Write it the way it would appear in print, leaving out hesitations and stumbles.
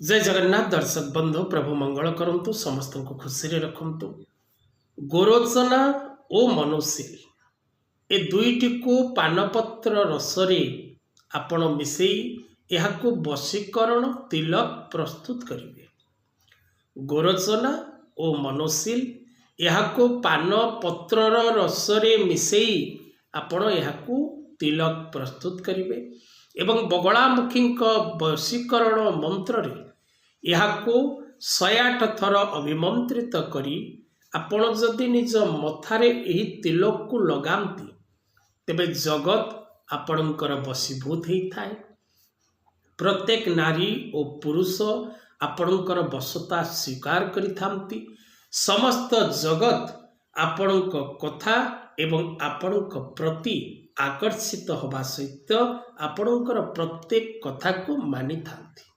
जय जगन्नाथ दर्शक बंधु प्रभु मंगल करंतु समस्त को खुशी रे रखंतु। गोरोचना ओ मनोशील ए दुईटी को पानपत्र रसरे आपण मिसेई यहाकू वशीकरण तिलक प्रस्तुत करिवे। गोरोचना ओ मनोशील यहाकू पानपत्रर रसरे मिसेई आपण यहाकू तिलक प्रस्तुत करिवे एवं बगलामुखी वशीकरण मंत्र रे यहाकू 108 थर अभिमंत्रित करी आपण जदि निज मथारे एही तिलक को लगांती तेबे जगत आपणकर वशीभूत होता है। प्रत्येक नारी और पुरुष आपणकर वशता स्वीकार करिथांती। समस्त जगत आपणक कथा एवं आपणक प्रति आकर्षित होबा सहित आपणकर प्रत्येक कथा को मानि थांती।